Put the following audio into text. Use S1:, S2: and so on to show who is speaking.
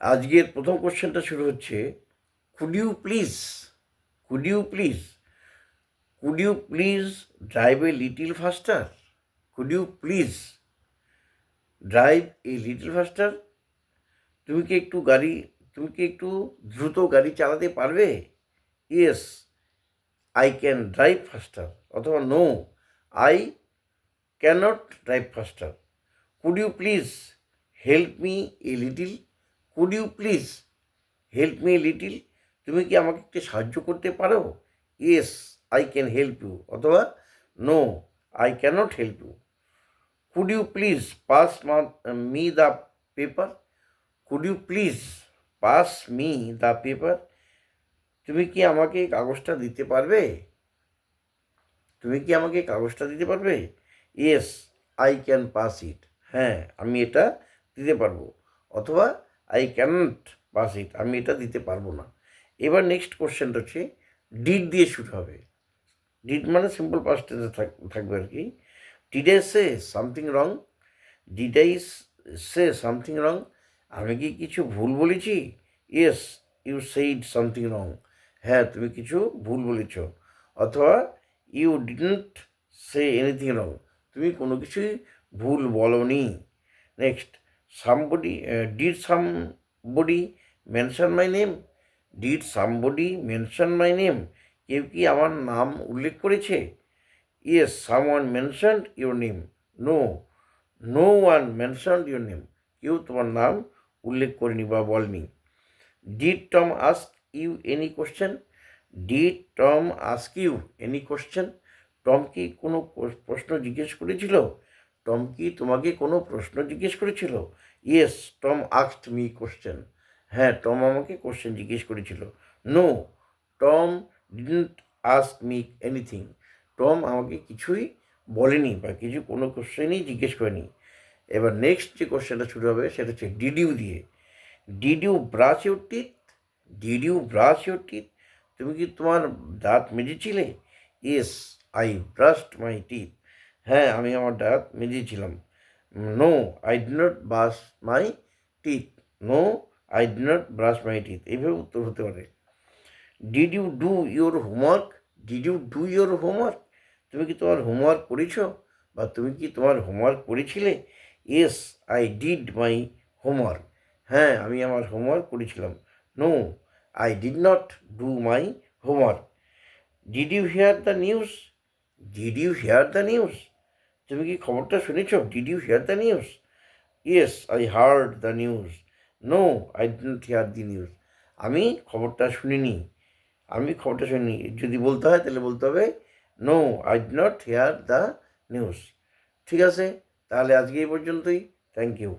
S1: আজকের প্রথম কোশ্চেনটা শুরু হচ্ছে, could you please could you please could you please drive a little faster? Could you please drive a little faster? তুমি কি একটু দ্রুত গাড়ি চালাতে পারবে? Yes, I can drive faster. অথবা no, I can't drive faster. Could you please help me a little? Could you please help me a little? তুমি কি আমাকে একটু সাহায্য করতে পারো? Yes, I can help you. অথবা no, I cannot help you. Could you please pass me the paper? Could you please pass me the paper? তুমি কি আমাকে কাগজটা দিতে পারবে? তুমি কি আমাকে কাগজটা দিতে পারবে? ইয়েস, আই ক্যান পাস ইট। হ্যাঁ, আমি এটা দিতে পারবো। অথবা আই ক্যানট পাস ইট, আমি এটা দিতে পারবো না। এবার নেক্সট কোশ্চেনটা হচ্ছে, ডিড দিয়ে শুরু হবে। ডিড মানে সিম্পল পাস্ট টেন্সে থাকবে আর কি। Did I say something wrong? Did I say something wrong? আমি কি কিছু ভুল বলেছি? Yes, you said something wrong. হ্যাঁ, তুমি কিছু ভুল বলেছ। অথবা you didn't say anything wrong, তুমি কোনো কিছুই ভুল বলনি। Next, somebody did somebody mention my name? Did somebody mention my name? কেউ কি আমার নাম উল্লেখ করেছে? Yes, someone mentioned your name. No, no one mentioned your name. কেউ তোমার নাম উল্লেখ করেনি বা বলেনি। Did Tom ask you any question? Did Tom ask you any question? Tom কি কোনো প্রশ্ন জিজ্ঞেস করেছিল? টম কি তোমাকে কোনো প্রশ্ন জিজ্ঞেস করেছিল? Yes, Tom asked me question. হ্যাঁ, টম আমাকে কোশ্চেন জিজ্ঞেস করেছিল। No, Tom didn't ask me anything. Tom আমাকে কিছুই বলেনি বা কোনো কোশ্চেনই জিজ্ঞেস করেনি। এবার নেক্সট যে কোশ্চেনটা শুরু হবে সেটা হচ্ছে ডিড ইউ দিয়ে। Did you brush your teeth? Did you brush your teeth? তুমি কি তোমার দাঁত মেজেছিলে? Yes, I brushed my teeth. হ্যাঁ, আমি আমার দাঁত মেজেছিলাম। No, I did not brush my teeth. No, I did not brush my teeth. এইভাবে উত্তর হতে পারে। Did you do your homework? Did you do your homework? তুমি কি তোমার হোমওয়ার্ক করেছো বা তুমি কি তোমার হোমওয়ার্ক করেছিলে? Yes, I did my homework. হ্যাঁ, আমি আমার হোমওয়ার্ক করেছিলাম। No, I did not do my homework. Did you hear the news? Did you hear the news? তুমি কি খবরটা শুনেছ? Did you hear the news? Yes, I heard the news. No, I didn't hear the news. আমি খবরটা শুনিনি। যদি বলতে হয় তাহলে বলতে হবে no, I did not hear the news. ঠিক আছে, তাহলে আজকে এই পর্যন্তই। Thank you.